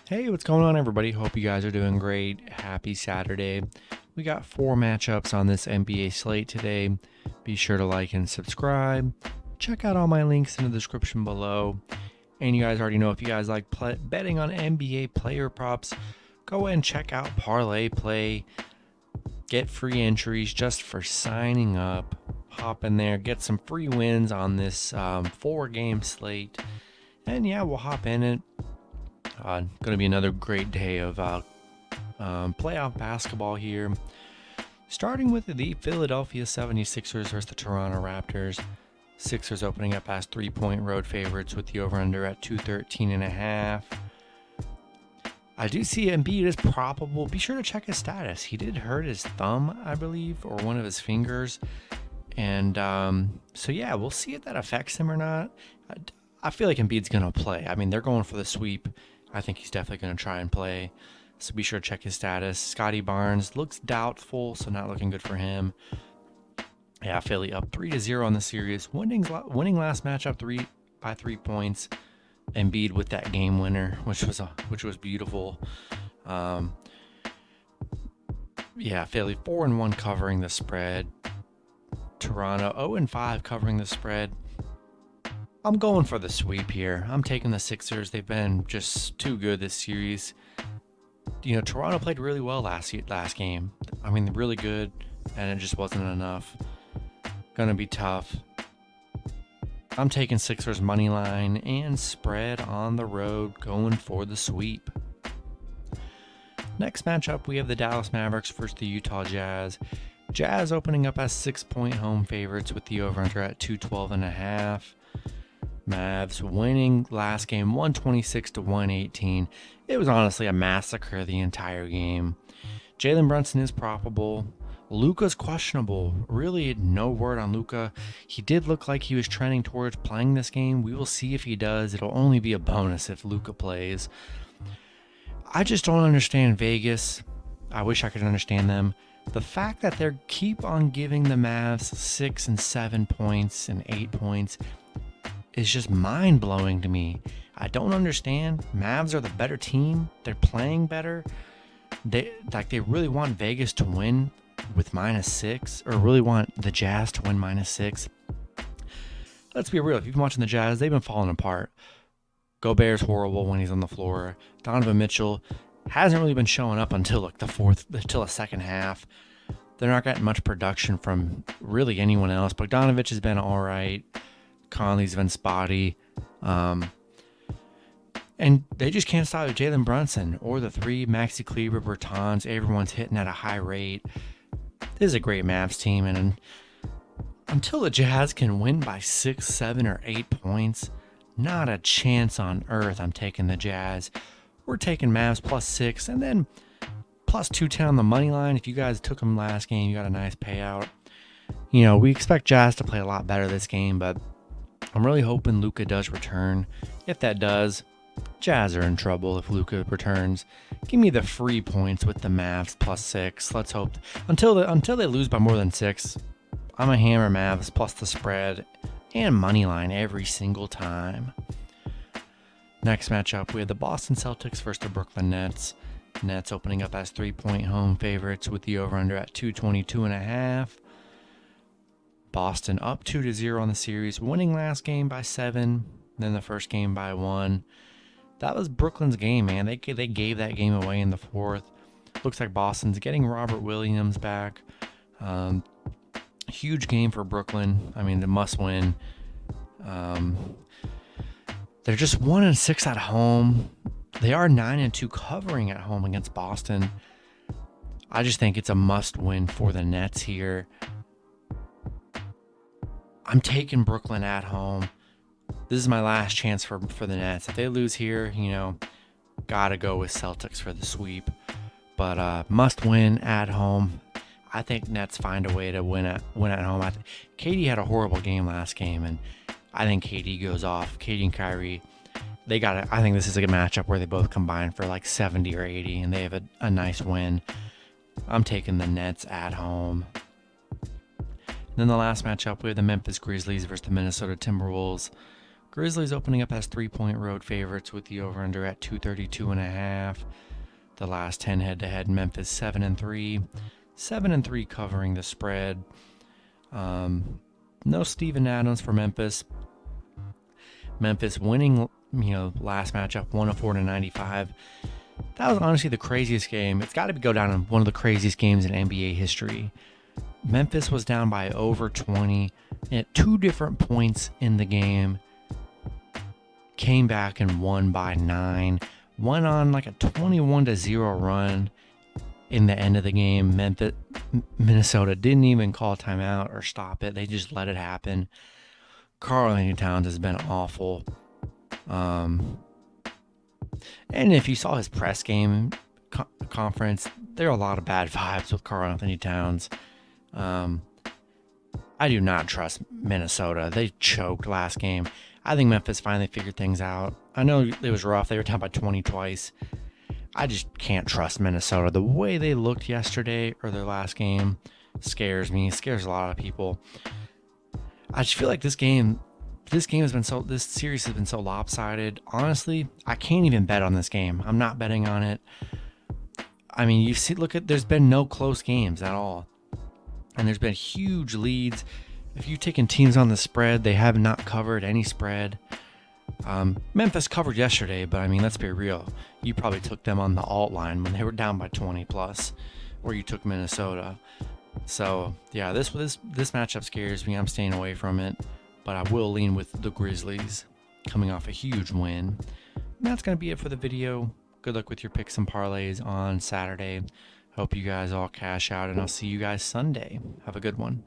Hey, what's going on, everybody? Hope you guys are doing great. Happy Saturday. We got 4 matchups on this NBA slate today. Be sure to like and subscribe. Check out all my links in the description below. And you guys already know if you guys like betting on NBA player props, go ahead and check out Parlay Play. Get free entries just for signing up. Hop in there, get some free wins on this 4-game slate. And yeah, we'll hop in it. Going to be another great day of playoff basketball here. Starting with the Philadelphia 76ers versus the Toronto Raptors. Sixers opening up as 3-point road favorites with the over-under at 213.5. I do see Embiid is probable. Be sure to check his status. He did hurt his thumb, I believe, or one of his fingers. And so, yeah, we'll see if that affects him or not. I feel like Embiid's going to play. I mean, they're going for the sweep. I think he's definitely going to try and play. So be sure to check his status. Scotty Barnes looks doubtful, so not looking good for him. Yeah, Philly up 3-0 on the series. Winning last match up by 3 points. Embiid with that game winner, which was beautiful. Yeah, Philly 4-1 covering the spread. Toronto 0-5 covering the spread. I'm going for the sweep here. I'm taking the Sixers. They've been just too good this series. You know, Toronto played really well last game. I mean, really good, and it just wasn't enough. Gonna be tough. I'm taking Sixers money line and spread on the road, going for the sweep. Next matchup, we have the Dallas Mavericks versus the Utah Jazz. Jazz opening up as 6-point home favorites with the over-under at 212.5. Mavs winning last game 126-118. It was honestly a massacre the entire game. Jalen Brunson is probable. Luka's questionable. Really no word on Luka. He did look like he was trending towards playing this game. We will see if he does. It'll only be a bonus if Luka plays. I just don't understand Vegas. I wish I could understand them. The fact that they keep on giving the Mavs 6 and 7 points and 8 points is just mind-blowing to me. I don't understand. Mavs are the better team. They're playing better. They really want Vegas to win with -6, or really want the Jazz to win -6. Let's be real. If you've been watching the Jazz, they've been falling apart. Gobert's horrible when he's on the floor. Donovan Mitchell hasn't really been showing up until the second half. They're not getting much production from really anyone else. Bogdanovich has been all right. Conley's been spotty. And they just can't stop Jalen Brunson or the three, Maxi Kleber, Bertans. Everyone's hitting at a high rate. This is a great Mavs team. And until the Jazz can win by 6, 7, or 8 points, not a chance on earth I'm taking the Jazz. We're taking Mavs +6 and then +210 on the money line. If you guys took them last game, you got a nice payout. You know, we expect Jazz to play a lot better this game, but I'm really hoping Luka does return. If that does, Jazz are in trouble if Luka returns. Give me the free points with the Mavs +6. Let's hope until they lose by more than 6. I'm a hammer Mavs plus the spread and money line every single time. Next matchup, we have the Boston Celtics versus the Brooklyn Nets. Nets opening up as 3-point home favorites with the over-under at 222.5. Boston up 2-0 on the series, winning last game by 7, then the first game by 1. That was Brooklyn's game, man. They gave that game away in the fourth. Looks like Boston's getting Robert Williams back. Huge game for Brooklyn. I mean, the must win. They're just 1-6 at home. They are 9-2 covering at home against Boston. I just think it's a must win for the Nets here. I'm taking Brooklyn at home. This is my last chance for the Nets. If they lose here, you know, gotta go with Celtics for the sweep. But must win at home. I think Nets find a way to win at home. KD had a horrible game last game, and I think KD goes off. KD and Kyrie, I think this is a good matchup where they both combine for like 70 or 80, and they have a nice win. I'm taking the Nets at home. Then the last matchup, we have the Memphis Grizzlies versus the Minnesota Timberwolves. Grizzlies opening up as 3-point road favorites with the over-under at 232.5. The last 10 head-to-head, Memphis 7-3, 7-3 covering the spread. No Steven Adams for Memphis. Memphis winning, last matchup 104-95. That was honestly the craziest game. It's got to go down in one of the craziest games in NBA history. Memphis was down by over 20 at 2 different points in the game. Came back and won by 9. Went on like a 21-0 run in the end of the game. Minnesota didn't even call timeout or stop it. They just let it happen. Karl-Anthony Towns has been awful. And if you saw his press game conference, there are a lot of bad vibes with Karl-Anthony Towns. I do not trust Minnesota. They choked last game. I think Memphis finally figured things out. I know it was rough. They were down by 20 twice. I just can't trust Minnesota. The way they looked yesterday or their last game scares me. Scares a lot of people. I just feel like this series has been so lopsided. Honestly, I can't even bet on this game. I'm not betting on it. I mean, there's been no close games at all. And there's been huge leads. If you've taken teams on the spread, they have not covered any spread. Memphis covered yesterday, but I mean, let's be real. You probably took them on the alt line when they were down by 20 plus, or you took Minnesota. So yeah, this matchup scares me. I'm staying away from it, but I will lean with the Grizzlies coming off a huge win. And that's going to be it for the video. Good luck with your picks and parlays on Saturday. Hope you guys all cash out, and I'll see you guys Sunday. Have a good one.